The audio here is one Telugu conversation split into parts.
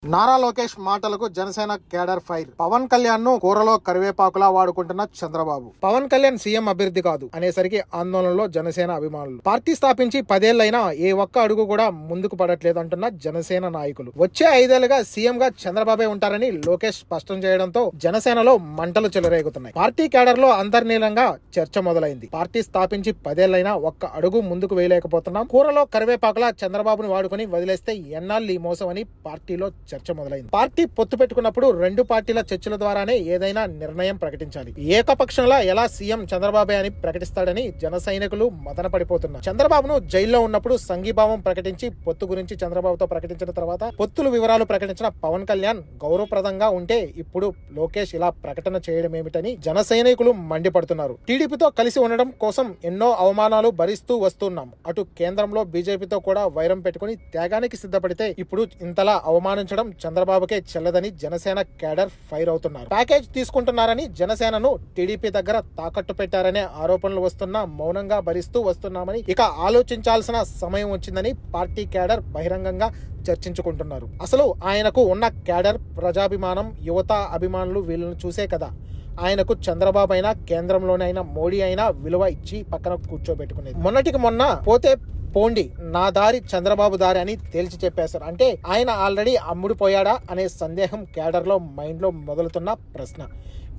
నారా లోకేష్ మాటలకు జనసేన కేడర్ ఫైర్. పవన్ కళ్యాణ్ ను కూరలో కరివేపాకులా వాడుకుంటున్న చంద్రబాబు. పవన్ కళ్యాణ్ సీఎం అభ్యర్థి కాదు అనేసరికి ఆందోళనలో జనసేన అభిమానులు. పార్టీ స్థాపించి 10 ఏళ్లైనా ఏ ఒక్క అడుగు కూడా ముందుకు పడట్లేదు అంటున్న జనసేన నాయకులు. వచ్చే 5 ఏళ్లుగా సీఎం గా చంద్రబాబే ఉంటారని లోకేష్ స్పష్టం చేయడంతో జనసేనలో మంటలు చెలరేగుతున్నాయి. పార్టీ కేడర్ లో అంతర్లీనంగా చర్చ మొదలైంది. పార్టీ స్థాపించి 10 ఏళ్లైనా ఒక్క అడుగు ముందుకు వేయలేకపోతున్నాం. కూరలో కరివేపాకులా చంద్రబాబుని వాడుకుని వదిలేస్తే ఎన్నాళ్ళు ఈ మోసం అని పార్టీలో చర్చ మొదలైంది. పార్టీ పొత్తు పెట్టుకున్నప్పుడు 2 పార్టీల చర్చల ద్వారానే ఏదైనా నిర్ణయం ప్రకటించాలి. ఏకపక్షంలా ఎలా సీఎం చంద్రబాబే అని ప్రకటిస్తాడని జన సైనికులు మదన పడిపోతున్నారు. చంద్రబాబును జైల్లో ఉన్నప్పుడు సంఘీభావం ప్రకటించి పొత్తు గురించి చంద్రబాబుతో ప్రకటించిన తర్వాత పొత్తుల వివరాలు ప్రకటించిన పవన్ కళ్యాణ్ గౌరవప్రదంగా ఉంటే ఇప్పుడు లోకేష్ ఇలా ప్రకటన చేయడం ఏమిటని జన సైనికులు మండిపడుతున్నారు. టీడీపీతో కలిసి ఉండడం కోసం ఎన్నో అవమానాలు భరిస్తూ వస్తున్నాం. అటు కేంద్రంలో బీజేపీతో కూడా వైరం పెట్టుకుని త్యాగానికి సిద్ధపడితే ఇప్పుడు ఇంతలా అవమానించడం చంద్రబాబుకే చెల్లదని జనసేన కేడర్ ఫైర్ అవుతున్నారు. ప్యాకేజ్ తీసుకుంటున్నారని జనసేనను టీడీపీ దగ్గర తాకట్టు పెట్టారనే ఆరోపణలు వస్తున్నా మౌనంగా భరిస్తూ వస్తున్నామని, ఇక ఆలోచించాల్సిన సమయం వచ్చిందని పార్టీ కేడర్ బహిరంగంగా చర్చించుకుంటున్నారు. అసలు ఆయనకు ఉన్న కేడర్, ప్రజాభిమానం, యువత అభిమానులు వీళ్ళను చూసే కదా ఆయనకు చంద్రబాబు అయినా కేంద్రంలోనైనా మోడీ అయినా విలువ ఇచ్చి పక్కన కూర్చోబెట్టుకునేది. మొన్నటికి మొన్న పోతే పోండి, నా దారి చంద్రబాబు దారి అని తేల్చి చెప్పేశారు. అంటే ఆయన ఆల్రెడీ అమ్ముడిపోయాడా అనే సందేహం కేడర్ లో మైండ్ లో మొదలుతున్న ప్రశ్న.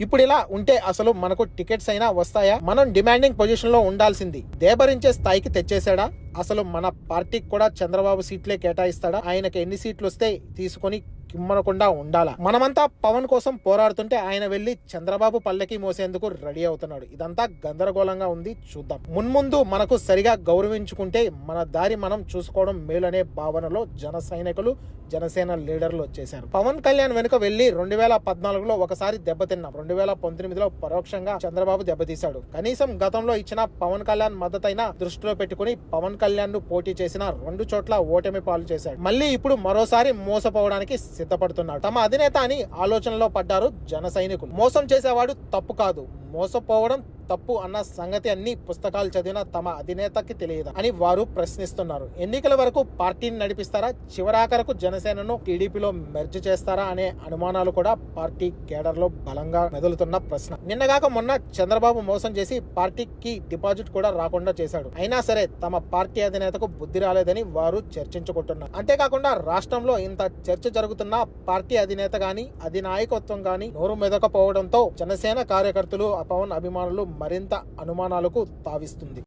ఇప్పుడు ఇలా ఉంటే అసలు మనకు టికెట్స్ అయినా వస్తాయా? మనం డిమాండింగ్ పొజిషన్ లో ఉండాల్సింది దేబరించే స్థాయికి తెచ్చేశాడా? అసలు మన పార్టీకి కూడా చంద్రబాబు సీట్లే కేటాయిస్తాడా? ఆయనకు ఎన్ని సీట్లు వస్తే తీసుకొని కిమ్మనకుండా ఉండాలా? మనమంతా పవన్ కోసం పోరాడుతుంటే ఆయన వెళ్లి చంద్రబాబు పల్లెకి మోసేందుకు రెడీ అవుతున్నాడు. ఇదంతా గందరగోళంగా ఉంది. చూద్దాం. మున్ముందు మనకు సరిగా గౌరవించుకుంటే మన దారి మనం చూసుకోవడం మేలనే భావనలో జన సైనికులు, జనసేన లీడర్లు వచ్చేశారు. పవన్ కళ్యాణ్ వెనుక వెళ్లి 2014లో ఒకసారి దెబ్బతిన్నాం. 2019లో పరోక్షంగా చంద్రబాబు దెబ్బతీశాడు. కనీసం గతంలో ఇచ్చిన పవన్ కళ్యాణ్ మద్దతైనా దృష్టిలో పెట్టుకుని పవన్ కళ్యాణ్ ను పోటీ చేసిన 2 చోట్ల ఓటమి పాలు చేశాడు. మళ్ళీ ఇప్పుడు మరోసారి మోసపోవడానికి సిద్ధపడుతున్నాడు. తమ అధినేత అని ఆలోచనలో పడ్డారు జన సైనికులు. మోసం చేసేవాడు తప్పు కాదు, మోసపోవడం తప్పు అన్న సంగతి అన్ని పుస్తకాలు చదివిన తమ అధినేతకి తెలియదా అని వారు ప్రశ్నిస్తున్నారు. ఎన్నికల వరకు పార్టీని నడిపిస్తారా? చివరాఖరకు జనసేనను టీడీపీలో మెర్జ్ చేస్తారా అనే అనుమానాలు కూడా పార్టీ కేడర్ లో బలంగా మెదులుతున్న ప్రశ్న. నిన్నగాక మొన్న చంద్రబాబు మోసం చేసి పార్టీకి డిపాజిట్ కూడా రాకుండా చేశాడు. అయినా సరే తమ పార్టీ అధినేతకు బుద్ధి రాలేదని వారు చర్చించుకుంటున్నారు. అంతేకాకుండా రాష్ట్రంలో ఇంత చర్చ జరుగుతున్న పార్టీ అధినేత గాని అధినాయకత్వం గాని నోరు మెదకపోవడంతో జనసేన కార్యకర్తలు, పవన్ అభిమానులు మరింత అనుమానాలకు తావిస్తుంది.